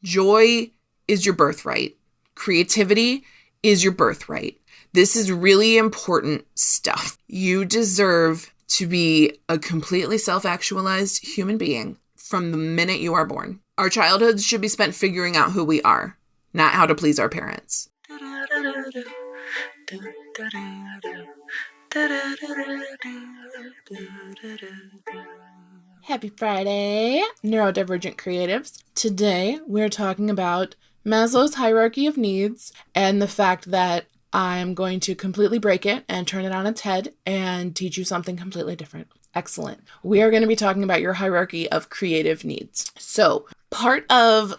Joy is your birthright. Creativity is your birthright. This is really important stuff. You deserve to be a completely self-actualized human being from the minute you are born. Our childhoods should be spent figuring out who we are, not how to please our parents. Happy Friday, Neurodivergent Creatives. Today, we're talking about Maslow's hierarchy of needs and the fact that I'm going to completely break it and turn it on its head and teach you something completely different. Excellent. We are going to be talking about your hierarchy of creative needs. So, part of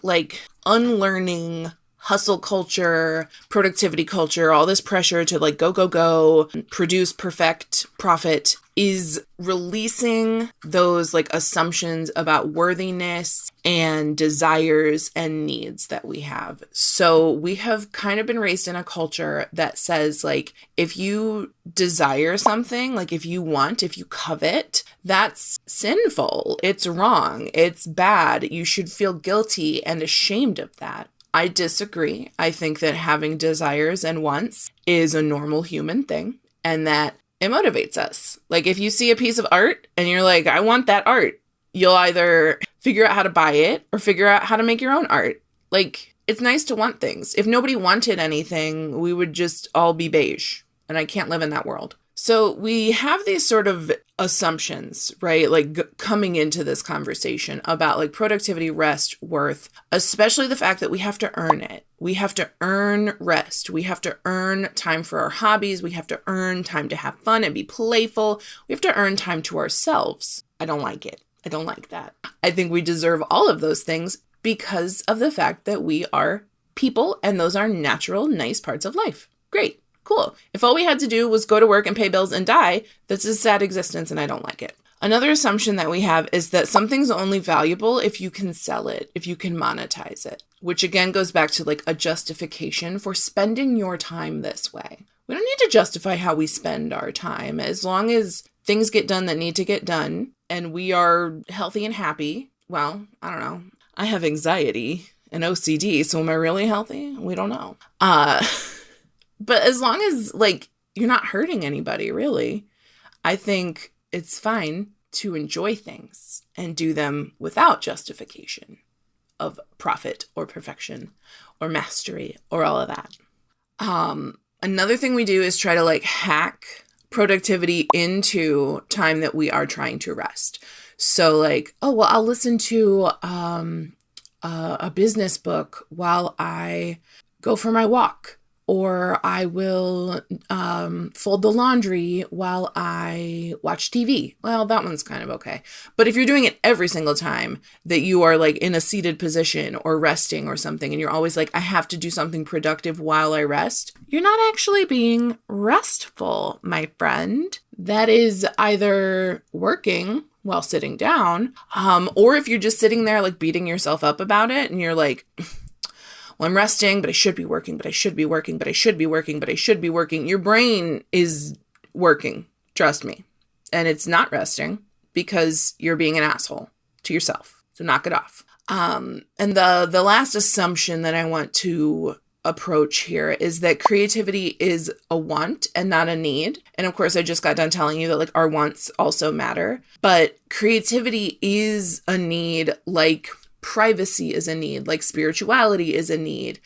unlearning hustle culture, productivity culture, all this pressure to go, produce, perfect, profit is releasing those assumptions about worthiness and desires and needs that we have. So we have kind of been raised in a culture that says if you desire something, if you covet, that's sinful. It's wrong. It's bad. You should feel guilty and ashamed of that. I disagree. I think that having desires and wants is a normal human thing and that it motivates us. If you see a piece of art and you're like, I want that art, you'll either figure out how to buy it or figure out how to make your own art. It's nice to want things. If nobody wanted anything, we would just all be beige. And I can't live in that world. So we have these sort of assumptions, right? Coming into this conversation about productivity, rest, worth, especially the fact that we have to earn it. We have to earn rest. We have to earn time for our hobbies. We have to earn time to have fun and be playful. We have to earn time to ourselves. I don't like it. I don't like that. I think we deserve all of those things because of the fact that we are people and those are natural, nice parts of life. Great. Cool. If all we had to do was go to work and pay bills and die, that's a sad existence and I don't like it. Another assumption that we have is that something's only valuable if you can sell it, if you can monetize it, which again goes back to a justification for spending your time this way. We don't need to justify how we spend our time as long as things get done that need to get done and we are healthy and happy. Well, I don't know. I have anxiety and OCD, so am I really healthy? We don't know. But as long as, you're not hurting anybody, really, I think it's fine to enjoy things and do them without justification of profit or perfection or mastery or all of that. Another thing we do is try to, hack productivity into time that we are trying to rest. So, I'll listen to a business book while I go for my walk. Or I will fold the laundry while I watch TV. Well, that one's kind of okay. But if you're doing it every single time that you are in a seated position or resting or something, and you're always I have to do something productive while I rest, you're not actually being restful, my friend. That is either working while sitting down, or if you're just sitting there beating yourself up about it and you're well, I'm resting, but I should be working, but I should be working, but I should be working, but I should be working. Your brain is working, trust me. And it's not resting because you're being an asshole to yourself. So knock it off. And the last assumption that I want to approach here is that creativity is a want and not a need. And of course, I just got done telling you that our wants also matter. But creativity is a need privacy is a need, spirituality is a need,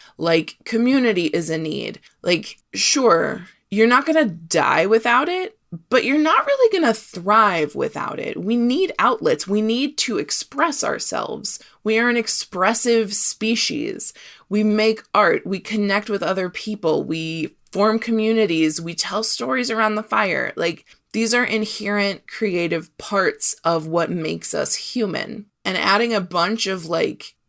community is a need. Sure, you're not going to die without it, but you're not really going to thrive without it. We need outlets. We need to express ourselves. We are an expressive species. We make art. We connect with other people. We form communities. We tell stories around the fire. These are inherent creative parts of what makes us human. And adding a bunch of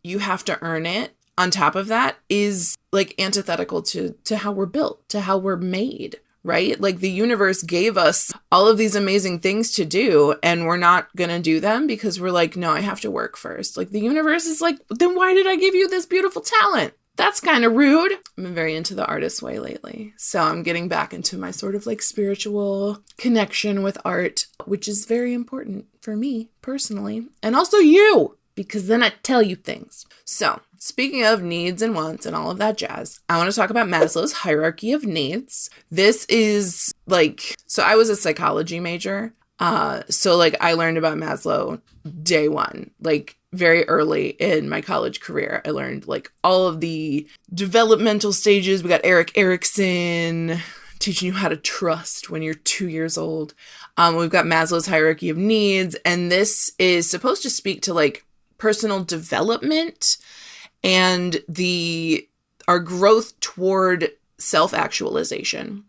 you have to earn it on top of that is antithetical to how we're built, to how we're made, right? The universe gave us all of these amazing things to do and we're not going to do them because we're no, I have to work first. The universe is then why did I give you this beautiful talent? That's kind of rude. I'm very into the artist way lately. So I'm getting back into my sort of spiritual connection with art, which is very important for me personally. And also you, because then I tell you things. So speaking of needs and wants and all of that jazz, I want to talk about Maslow's hierarchy of needs. This is like, so I was a psychology major. So like I learned about Maslow day one, like very early in my college career. I learned like all of the developmental stages. We got Eric Erikson teaching you how to trust when you're 2 years old. We've got Maslow's hierarchy of needs, and this is supposed to speak to like personal development and our growth toward self-actualization.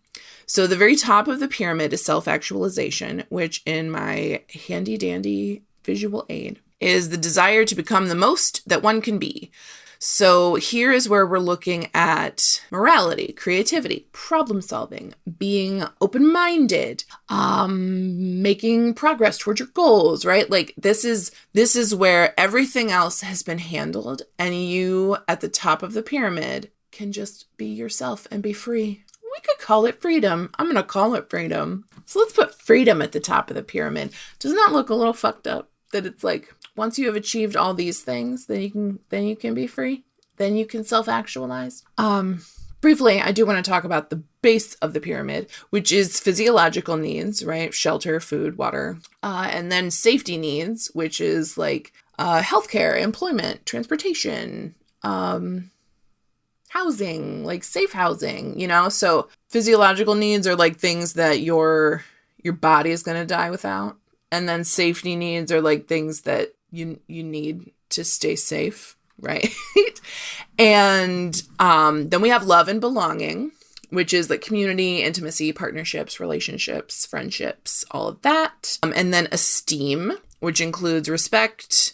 So the very top of the pyramid is self-actualization, which in my handy dandy visual aid is the desire to become the most that one can be. So here is where we're looking at morality, creativity, problem solving, being open-minded, making progress towards your goals, right? Like this is where everything else has been handled, and you at the top of the pyramid can just be yourself and be free. We could call it freedom. I'm going to call it freedom. So let's put freedom at the top of the pyramid. Doesn't that look a little fucked up? That it's like, once you have achieved all these things, then you can be free. Then you can self-actualize. Briefly, I do want to talk about the base of the pyramid, which is physiological needs, right? Shelter, food, water. And then safety needs, which is like healthcare, employment, transportation, housing, like safe housing, you know? So physiological needs are like things that your body is going to die without. And then safety needs are like things that you need to stay safe, right? And then we have love and belonging, which is like community, intimacy, partnerships, relationships, friendships, all of that. And then esteem, which includes respect,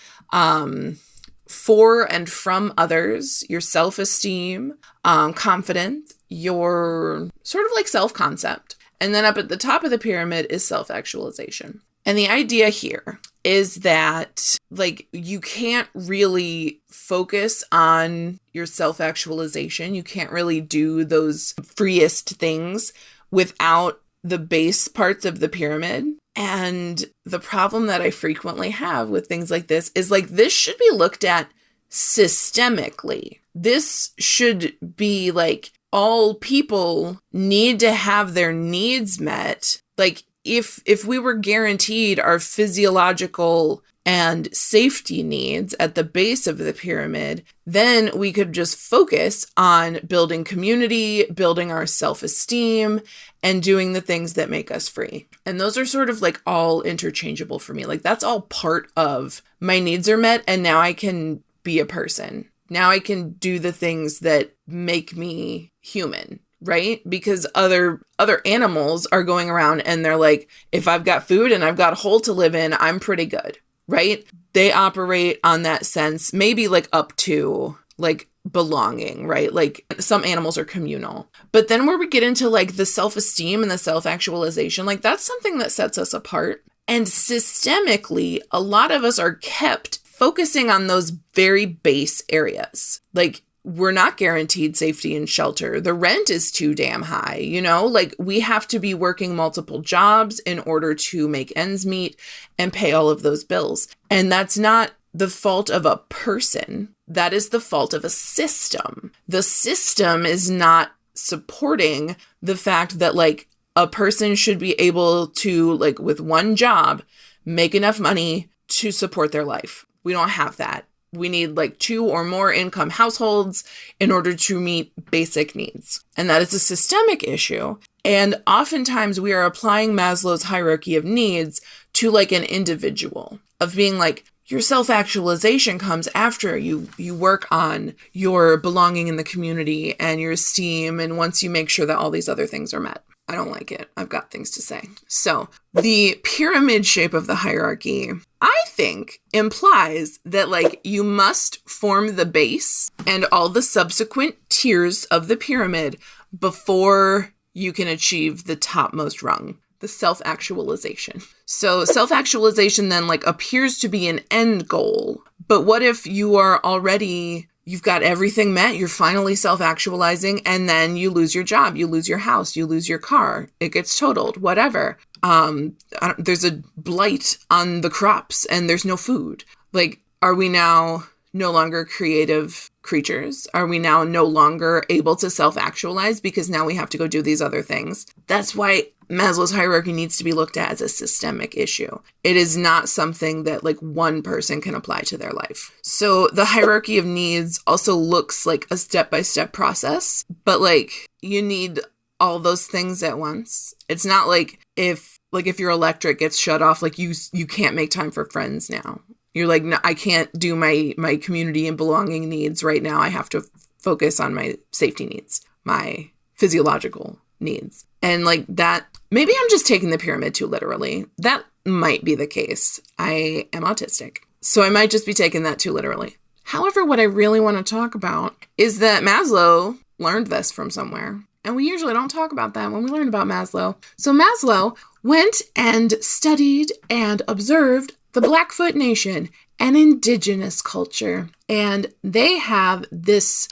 for and from others, your self-esteem, confidence, your sort of like self-concept. And then up at the top of the pyramid is self-actualization. And the idea here is that like you can't really focus on your self-actualization. You can't really do those freest things without the base parts of the pyramid. And the problem that I frequently have with things like this is like, this should be looked at systemically. This should be like, all people need to have their needs met. Like if we were guaranteed our physiological and safety needs at the base of the pyramid, then we could just focus on building community, building our self-esteem, and doing the things that make us free. And those are sort of like all interchangeable for me. Like that's all part of my needs are met, and now I can be a person. Now I can do the things that make me human, right? Because other animals are going around and they're like, if I've got food and I've got a hole to live in, I'm pretty good, right? They operate on that sense, maybe like up to like belonging, right? Like some animals are communal. But then where we get into like the self-esteem and the self-actualization, like that's something that sets us apart. And systemically, a lot of us are kept focusing on those very base areas. Like we're not guaranteed safety and shelter. The rent is too damn high, you know? Like we have to be working multiple jobs in order to make ends meet and pay all of those bills. And that's not the fault of a person. That is the fault of a system. The system is not supporting the fact that like a person should be able to like with one job, make enough money to support their life. We don't have that. We need like 2 or more income households in order to meet basic needs. And that is a systemic issue. And oftentimes we are applying Maslow's hierarchy of needs to like an individual of being like, your self-actualization comes after you work on your belonging in the community and your esteem. And once you make sure that all these other things are met. I don't like it. I've got things to say. So the pyramid shape of the hierarchy, I think, implies that like you must form the base and all the subsequent tiers of the pyramid before you can achieve the topmost rung, the self-actualization. So self-actualization then like appears to be an end goal. But what if you are already... You've got everything met, you're finally self-actualizing, and then you lose your job, you lose your house, you lose your car, it gets totaled, whatever. There's a blight on the crops and there's no food. Like, are we now no longer creative creatures? Are we now no longer able to self-actualize because now we have to go do these other things? That's why Maslow's hierarchy needs to be looked at as a systemic issue. It is not something that like one person can apply to their life. So the hierarchy of needs also looks like a step-by-step process, but like you need all those things at once. It's not like if your electric gets shut off, like you can't make time for friends now. You're like, no, I can't do my community and belonging needs right now. I have to focus on my safety needs, my physiological needs. And like that, maybe I'm just taking the pyramid too literally. That might be the case. I am autistic, so I might just be taking that too literally. However, what I really want to talk about is that Maslow learned this from somewhere. And we usually don't talk about that when we learn about Maslow. So Maslow went and studied and observed the Blackfoot Nation, an indigenous culture. And they have this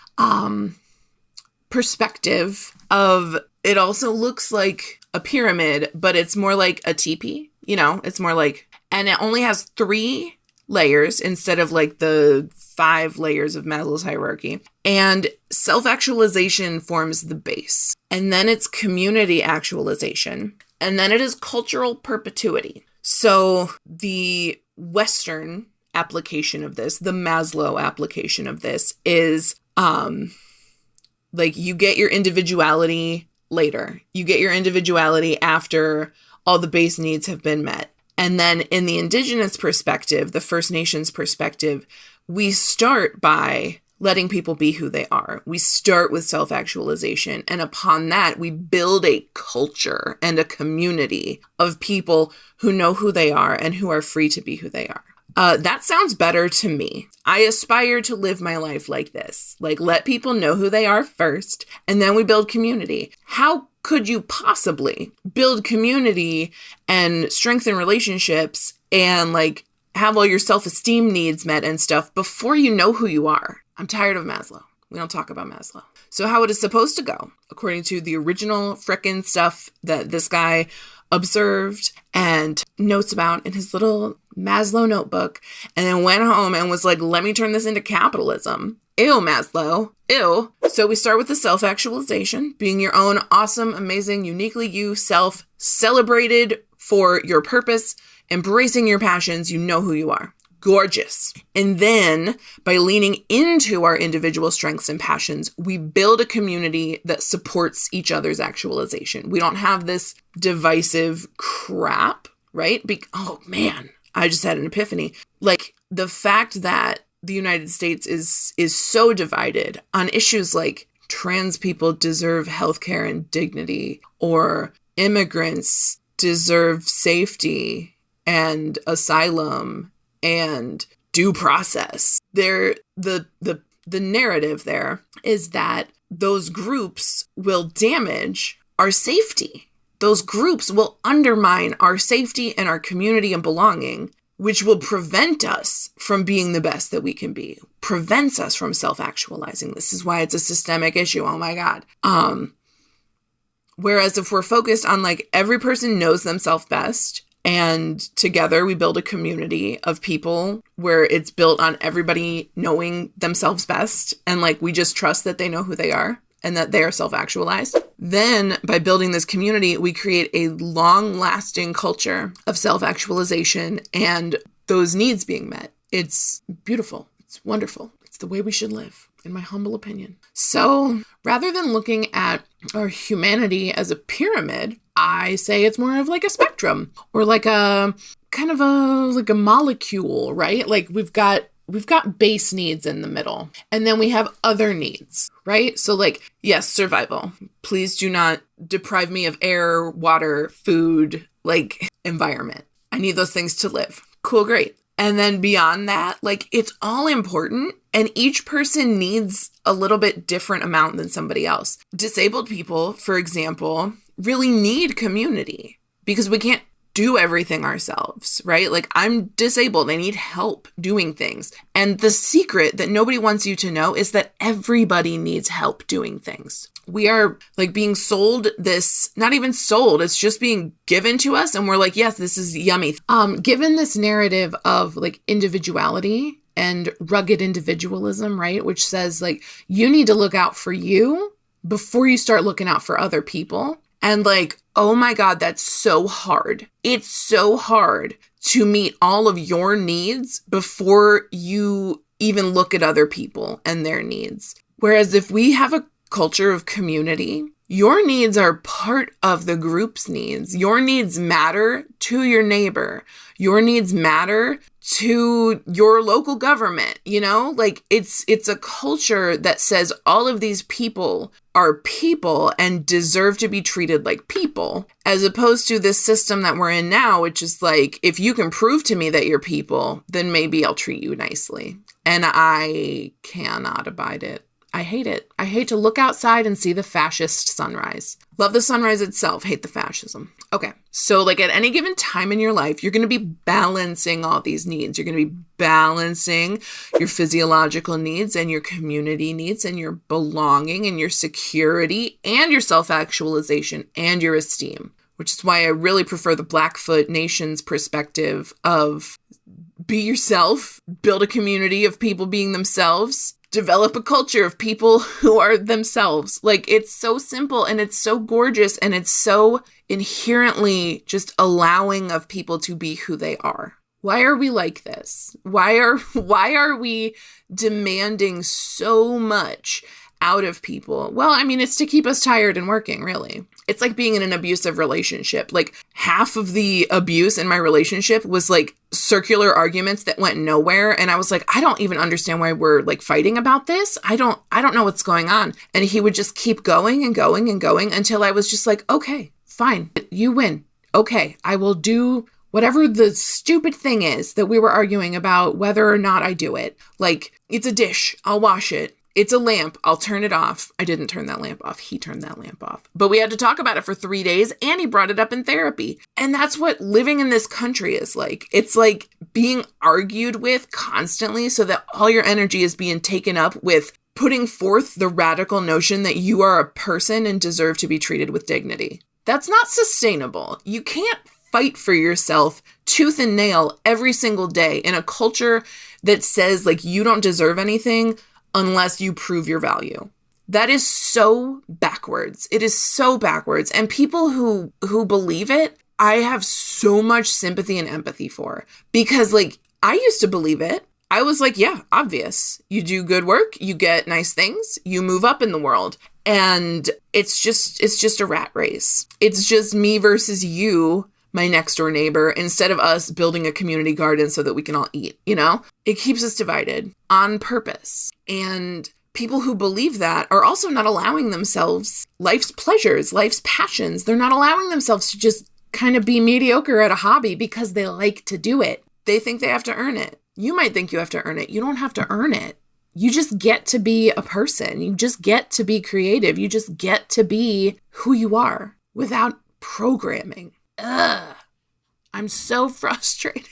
perspective of, it also looks like a pyramid, but it's more like a teepee, it's more like, and it only has 3 layers instead of like the 5 layers of Maslow's hierarchy. And self-actualization forms the base. And then it's community actualization. And then it is cultural perpetuity. So the Western application of this, the Maslow application of this is like you get your individuality later. You get your individuality after all the base needs have been met. And then in the indigenous perspective, the First Nations perspective, we start by letting people be who they are. We start with self-actualization. And upon that, we build a culture and a community of people who know who they are and who are free to be who they are. That sounds better to me. I aspire to live my life like this. Like, let people know who they are first, and then we build community. How could you possibly build community and strengthen relationships and like have all your self-esteem needs met and stuff before you know who you are? I'm tired of Maslow. We don't talk about Maslow. So how it is supposed to go, according to the original frickin' stuff that this guy observed and notes about in his little Maslow notebook, and then went home and was like, let me turn this into capitalism. Ew, Maslow. Ew. So we start with the self-actualization, being your own awesome, amazing, uniquely you self, celebrated for your purpose, embracing your passions, you know who you are. Gorgeous. And then by leaning into our individual strengths and passions, we build a community that supports each other's actualization. We don't have this divisive crap, right? Oh man, I just had an epiphany. Like the fact that the United States is so divided on issues like trans people deserve healthcare and dignity, or immigrants deserve safety and asylum and due process. The narrative there is that those groups will damage our safety. Those groups will undermine our safety and our community and belonging, which will prevent us from being the best that we can be, prevents us from self-actualizing. This is why it's a systemic issue. Oh my God. Whereas if we're focused on like every person knows themselves best, and together we build a community of people where it's built on everybody knowing themselves best, and like we just trust that they know who they are and that they are self-actualized. Then by building this community, we create a long-lasting culture of self-actualization and those needs being met. It's beautiful. It's wonderful. It's the way we should live, in my humble opinion. So rather than looking at our humanity as a pyramid, I say it's more of like a spectrum, or like a kind of like a molecule, right? Like we've got base needs in the middle, and then we have other needs, right? So like, yes, survival. Please do not deprive me of air, water, food, like environment. I need those things to live. Cool, great. And then beyond that, like it's all important, and each person needs a little bit different amount than somebody else. Disabled people, for example, really need community because we can't do everything ourselves, right? Like I'm disabled. I need help doing things. And the secret that nobody wants you to know is that everybody needs help doing things. We are like being sold this, not even sold, it's just being given to us. And we're like, yes, this is yummy. Given this narrative of like individuality and rugged individualism, right? Which says like, you need to look out for you before you start looking out for other people. And like, oh my God, that's so hard. It's so hard to meet all of your needs before you even look at other people and their needs. Whereas if we have a culture of community, your needs are part of the group's needs. Your needs matter to your neighbor. Your needs matter to your local government, you know? Like it's a culture that says all of these people are people and deserve to be treated like people, as opposed to this system that we're in now, which is like, if you can prove to me that you're people, then maybe I'll treat you nicely. And I cannot abide it. I hate it. I hate to look outside and see the fascist sunrise. Love the sunrise itself, hate the fascism. Okay, so like at any given time in your life, you're going to be balancing all these needs. You're going to be balancing your physiological needs and your community needs and your belonging and your security and your self-actualization and your esteem, which is why I really prefer the Blackfoot Nation's perspective of be yourself, build a community of people being themselves, develop a culture of people who are themselves. Like, it's so simple and it's so gorgeous and it's so inherently just allowing of people to be who they are. Why are we like this? Why are we demanding so much out of people? Well, I mean, it's to keep us tired and working, really. It's like being in an abusive relationship. Like half of the abuse in my relationship was like circular arguments that went nowhere. And I was like, I don't even understand why we're like fighting about this. I don't know what's going on. And he would just keep going and going and going until I was just like, okay, fine, you win. Okay, I will do whatever the stupid thing is that we were arguing about, whether or not I do it. Like, it's a dish, I'll wash it. It's a lamp, I'll turn it off. I didn't turn that lamp off. He turned that lamp off. But we had to talk about it for 3 days and he brought it up in therapy. And that's what living in this country is like. It's like being argued with constantly so that all your energy is being taken up with putting forth the radical notion that you are a person and deserve to be treated with dignity. That's not sustainable. You can't fight for yourself tooth and nail every single day in a culture that says like you don't deserve anything unless you prove your value. That is so backwards. It is so backwards. And people who believe it, I have so much sympathy and empathy for, because like I used to believe it. I was like, yeah, obvious. You do good work, you get nice things, you move up in the world. And it's just a rat race. It's just me versus you, my next door neighbor, instead of us building a community garden so that we can all eat, you know? It keeps us divided on purpose. And people who believe that are also not allowing themselves life's pleasures, life's passions. They're not allowing themselves to just kind of be mediocre at a hobby because they like to do it. They think they have to earn it. You might think you have to earn it. You don't have to earn it. You just get to be a person. You just get to be creative. You just get to be who you are without programming. Ugh, I'm so frustrated.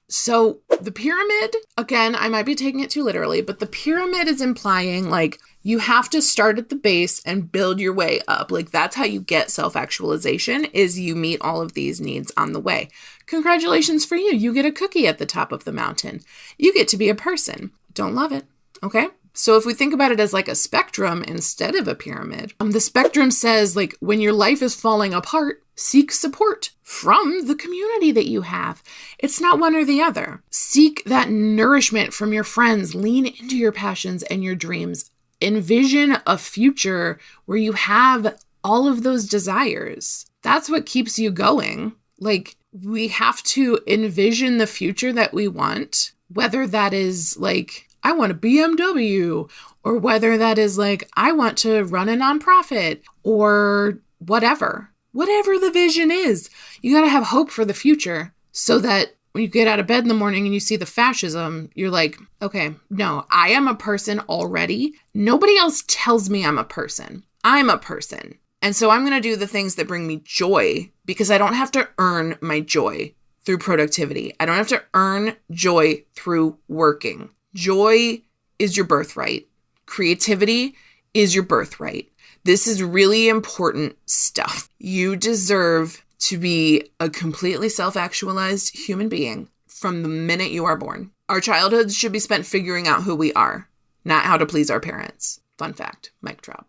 So the pyramid, again, I might be taking it too literally, but the pyramid is implying like you have to start at the base and build your way up. Like that's how you get self-actualization, is you meet all of these needs on the way. Congratulations for you. You get a cookie at the top of the mountain. You get to be a person. Don't love it. Okay. So if we think about it as like a spectrum instead of a pyramid, the spectrum says like when your life is falling apart, seek support from the community that you have. It's not one or the other. Seek that nourishment from your friends. Lean into your passions and your dreams. Envision a future where you have all of those desires. That's what keeps you going. Like, we have to envision the future that we want, whether that is like, I want a BMW, or whether that is like, I want to run a nonprofit, or whatever the vision is. You got to have hope for the future so that when you get out of bed in the morning and you see the fascism, you're like, okay, no, I am a person already. Nobody else tells me I'm a person. I'm a person. And so I'm going to do the things that bring me joy, because I don't have to earn my joy through productivity. I don't have to earn joy through working. Joy is your birthright. Creativity is your birthright. This is really important stuff. You deserve to be a completely self-actualized human being from the minute you are born. Our childhoods should be spent figuring out who we are, not how to please our parents. Fun fact, mic drop.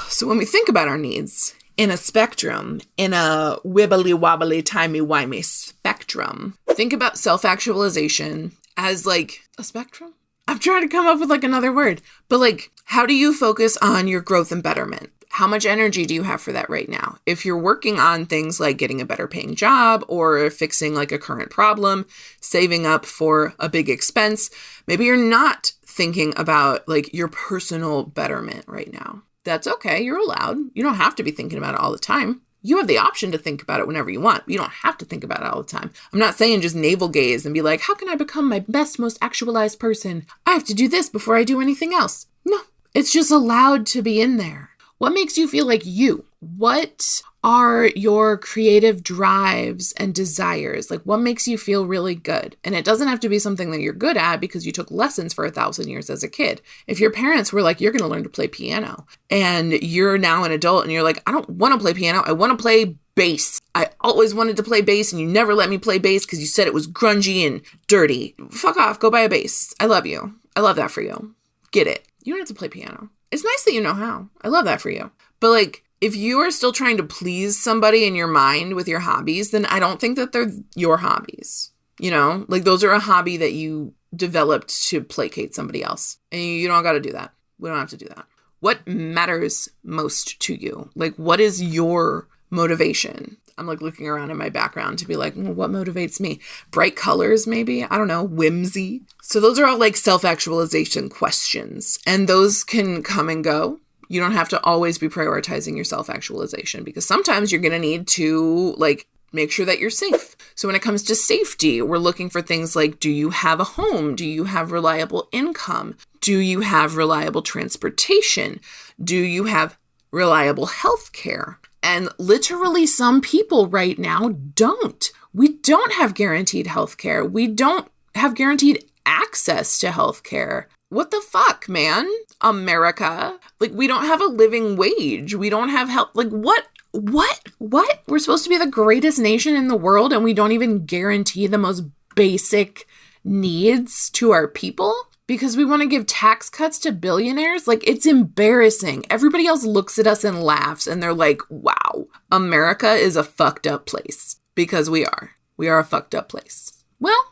So when we think about our needs in a spectrum, in a wibbly wobbly timey wimey spectrum, think about self-actualization as like a spectrum. I'm trying to come up with like another word, but like, how do you focus on your growth and betterment? How much energy do you have for that right now? If you're working on things like getting a better paying job or fixing like a current problem, saving up for a big expense, maybe you're not thinking about like your personal betterment right now. That's okay. You're allowed. You don't have to be thinking about it all the time. You have the option to think about it whenever you want. You don't have to think about it all the time. I'm not saying just navel gaze and be like, how can I become my best, most actualized person? I have to do this before I do anything else. No, it's just allowed to be in there. What makes you feel like you? What are your creative drives and desires? Like, what makes you feel really good? And it doesn't have to be something that you're good at because you took lessons for 1,000 years as a kid. If your parents were like, you're going to learn to play piano, and you're now an adult and you're like, I don't want to play piano. I want to play bass. I always wanted to play bass and you never let me play bass because you said it was grungy and dirty. Fuck off. Go buy a bass. I love you. I love that for you. Get it. You don't have to play piano. It's nice that you know how. I love that for you. But like, if you are still trying to please somebody in your mind with your hobbies, then I don't think that they're your hobbies. You know, like those are a hobby that you developed to placate somebody else. And you don't got to do that. We don't have to do that. What matters most to you? Like, what is your motivation? I'm like looking around in my background to be like, what motivates me? Bright colors, maybe? I don't know. Whimsy. So those are all like self-actualization questions. And those can come and go. You don't have to always be prioritizing your self-actualization because sometimes you're going to need to like make sure that you're safe. So when it comes to safety, we're looking for things like, do you have a home? Do you have reliable income? Do you have reliable transportation? Do you have reliable health care? And literally some people right now don't. We don't have guaranteed health care. We don't have guaranteed access to health care. What the fuck, man? America. Like, we don't have a living wage. We don't have help. Like, what? We're supposed to be the greatest nation in the world and we don't even guarantee the most basic needs to our people because we want to give tax cuts to billionaires? Like, it's embarrassing. Everybody else looks at us and laughs and they're like, wow, America is a fucked up place. Because we are. We are a fucked up place. Well,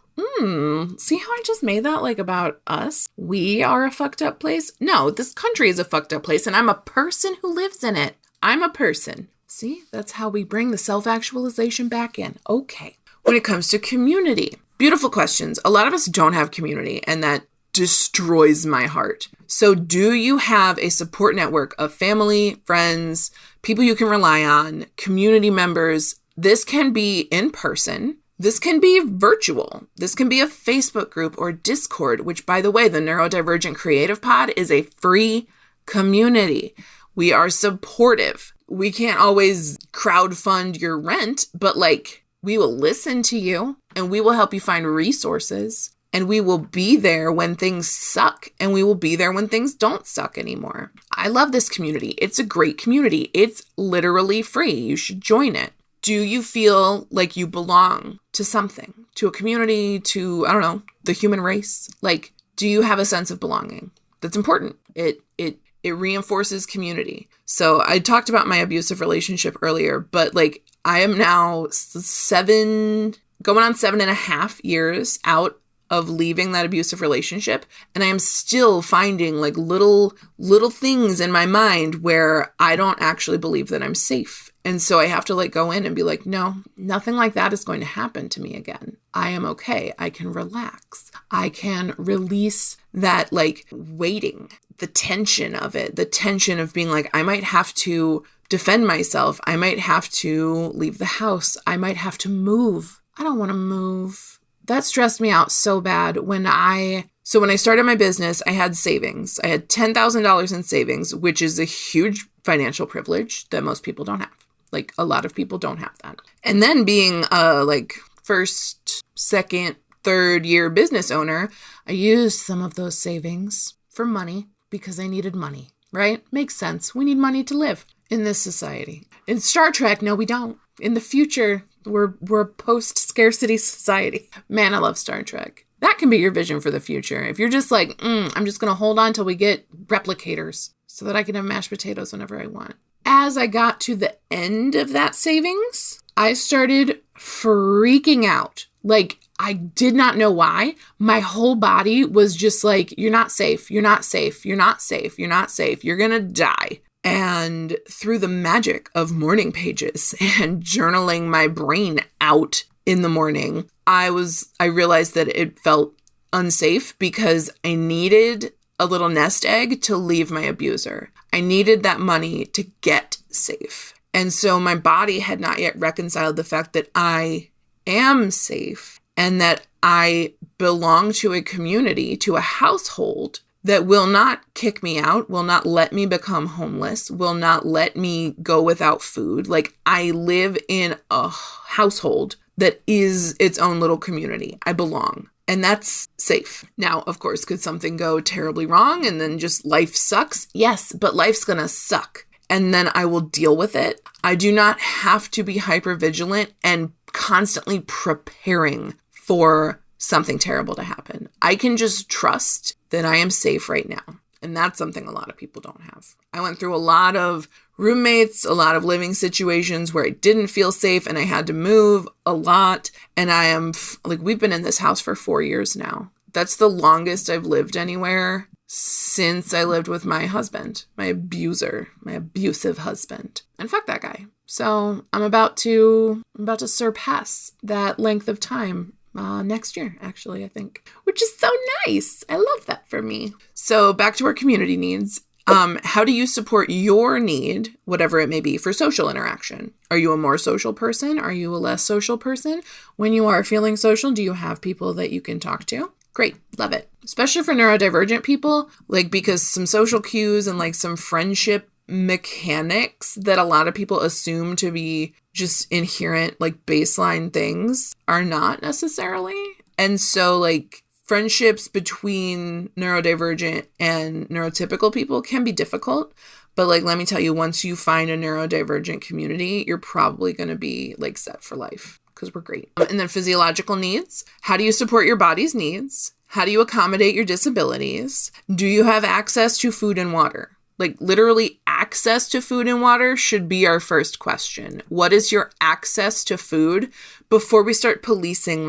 see how I just made that like about us? We are a fucked up place? No, this country is a fucked up place and I'm a person who lives in it. I'm a person. See, that's how we bring the self-actualization back in. Okay. When it comes to community, beautiful questions. A lot of us don't have community and that destroys my heart. So do you have a support network of family, friends, people you can rely on, community members? This can be in person. This can be virtual. This can be a Facebook group or Discord, which, by the way, the Neurodivergent Creative Pod is a free community. We are supportive. We can't always crowdfund your rent, but like, we will listen to you and we will help you find resources and we will be there when things suck and we will be there when things don't suck anymore. I love this community. It's a great community. It's literally free. You should join it. Do you feel like you belong to something, to a community, to, I don't know, the human race? Like, do you have a sense of belonging? That's important. It reinforces community. So I talked about my abusive relationship earlier, but like I am now going on 7.5 years out of leaving that abusive relationship. And I am still finding like little things in my mind where I don't actually believe that I'm safe. And so I have to like go in and be like, no, nothing like that is going to happen to me again. I am okay. I can relax. I can release that like waiting, the tension of it, the tension of being like, I might have to defend myself. I might have to leave the house. I might have to move. I don't want to move. That stressed me out so bad when I started my business, I had savings. I had $10,000 in savings, which is a huge financial privilege that most people don't have. Like a lot of people don't have that. And then being a like first, second, third year business owner, I used some of those savings for money because I needed money, right? Makes sense. We need money to live in this society. In Star Trek, no, we don't. In the future, we're a post-scarcity society. Man, I love Star Trek. That can be your vision for the future. If you're just like, I'm just going to hold on till we get replicators so that I can have mashed potatoes whenever I want. As I got to the end of that savings, I started freaking out. Like, I did not know why. My whole body was just like, you're not safe. You're not safe. You're not safe. You're not safe. You're going to die. And through the magic of morning pages and journaling my brain out in the morning, I realized that it felt unsafe because I needed a little nest egg to leave my abuser. I needed that money to get safe. And so my body had not yet reconciled the fact that I am safe and that I belong to a community, to a household that will not kick me out, will not let me become homeless, will not let me go without food. Like, I live in a household that is its own little community. I belong. And that's safe. Now, of course, could something go terribly wrong and then just life sucks? Yes, but life's gonna suck. And then I will deal with it. I do not have to be hypervigilant and constantly preparing for something terrible to happen. I can just trust that I am safe right now. And that's something a lot of people don't have. I went through a lot of roommates, a lot of living situations where I didn't feel safe and I had to move a lot. And I am we've been in this house for 4 years now. That's the longest I've lived anywhere since I lived with my husband, my abusive husband. And fuck that guy. So I'm about to surpass that length of time next year, actually, I think, which is so nice. I love that for me. So back to our community needs. How do you support your need, whatever it may be, for social interaction? Are you a more social person? Are you a less social person? When you are feeling social, do you have people that you can talk to? Great. Love it. Especially for neurodivergent people, because some social cues and some friendship mechanics that a lot of people assume to be just inherent, baseline things are not necessarily. And so friendships between neurodivergent and neurotypical people can be difficult. But let me tell you, once you find a neurodivergent community, you're probably going to be set for life because we're great. And then physiological needs. How do you support your body's needs? How do you accommodate your disabilities? Do you have access to food and water? Literally access to food and water should be our first question. What is your access to food before we start policing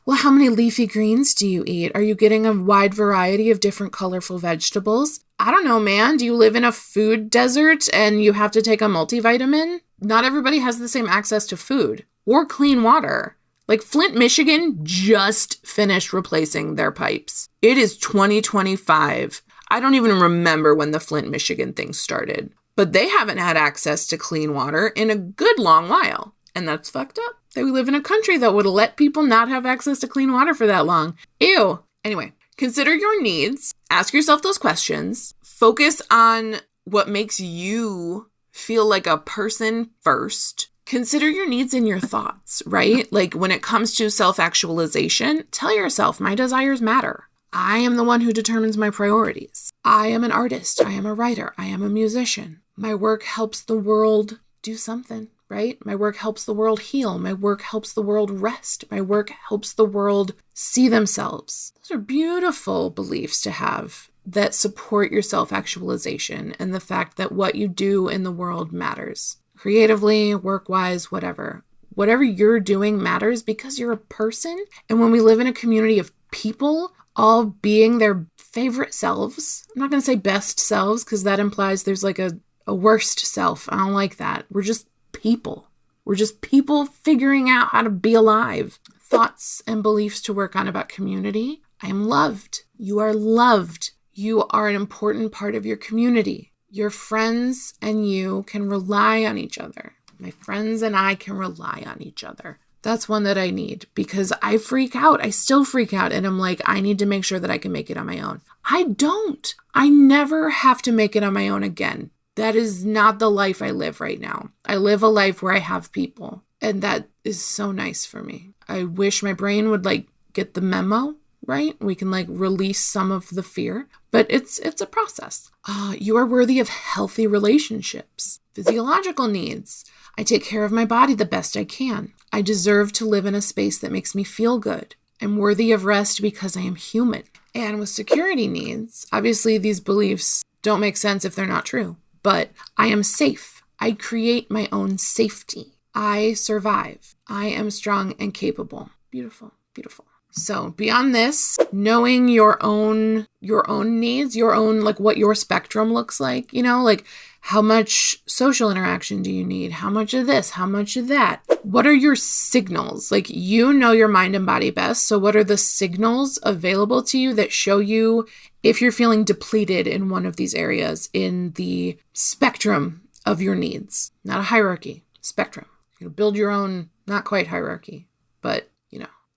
well, how many leafy greens do you eat? Are you getting a wide variety of different colorful vegetables? I don't know, man. Do you live in a food desert and you have to take a multivitamin? Not everybody has the same access to food or clean water. Flint, Michigan just finished replacing their pipes. It is 2025. I don't even remember when the Flint, Michigan thing started, but they haven't had access to clean water in a good long while. And that's fucked up. That we live in a country that would let people not have access to clean water for that long. Ew. Anyway, consider your needs. Ask yourself those questions. Focus on what makes you feel like a person first. Consider your needs in your thoughts, right? When it comes to self-actualization, tell yourself, my desires matter. I am the one who determines my priorities. I am an artist. I am a writer. I am a musician. My work helps the world do something, right? My work helps the world heal. My work helps the world rest. My work helps the world see themselves. Those are beautiful beliefs to have that support your self-actualization and the fact that what you do in the world matters. Creatively, work-wise, whatever. Whatever you're doing matters because you're a person. And when we live in a community of people all being their favorite selves, I'm not going to say best selves because that implies there's a worst self. I don't like that. We're just people. We're just people figuring out how to be alive. Thoughts and beliefs to work on about community. I am loved. You are loved. You are an important part of your community. Your friends and you can rely on each other. My friends and I can rely on each other. That's one that I need because I freak out. I still freak out. And I'm I need to make sure that I can make it on my own. I don't. I never have to make it on my own again. That is not the life I live right now. I live a life where I have people. And that is so nice for me. I wish my brain would get the memo, right? We can release some of the fear, but it's a process. You are worthy of healthy relationships. Physiological needs. I take care of my body the best I can. I deserve to live in a space that makes me feel good. I'm worthy of rest because I am human. And with security needs, obviously these beliefs don't make sense if they're not true, but I am safe. I create my own safety. I survive. I am strong and capable. Beautiful, beautiful. So beyond this, knowing your own needs, your own, like what your spectrum looks like, like how much social interaction do you need? How much of this? How much of that? What are your signals? Like, your mind and body best. So what are the signals available to you that show you if you're feeling depleted in one of these areas in the spectrum of your needs? Not a hierarchy, spectrum. Build your own, not quite hierarchy, but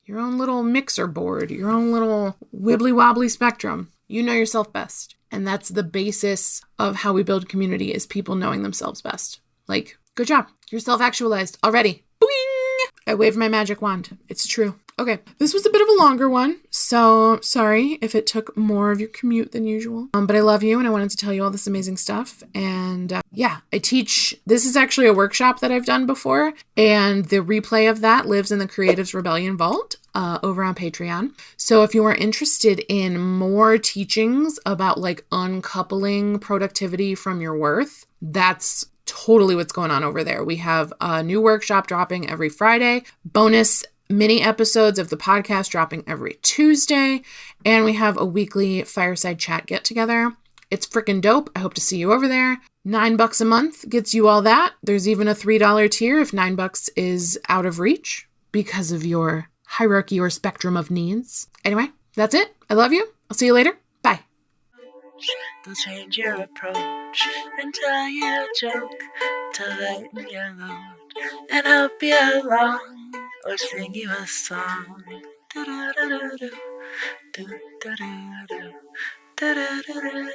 your own little mixer board, your own little wibbly wobbly spectrum. You know yourself best. And that's the basis of how we build community, is people knowing themselves best. Like, good job. You're self-actualized already. Boing! I waved my magic wand. It's true. Okay, this was a bit of a longer one, so sorry if it took more of your commute than usual. But I love you, and I wanted to tell you all this amazing stuff. And I teach. This is actually a workshop that I've done before, and the replay of that lives in the Creatives Rebellion Vault over on Patreon. So if you are interested in more teachings about like uncoupling productivity from your worth, that's totally what's going on over there. We have a new workshop dropping every Friday, bonus mini episodes of the podcast dropping every Tuesday, and we have a weekly fireside chat get together. It's freaking dope. I hope to see you over there. $9 a month gets you all that. There's even a $3 tier if $9 is out of reach because of your hierarchy or spectrum of needs. Anyway, that's it. I love you. I'll see you later. Bye. They'll change your approach and tell you a joke to lighten your load and help you along, or sing you a song. Do-do-do-do-do, do-do-do-do, do-do-do-do,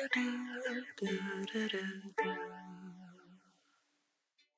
do-do-do-do.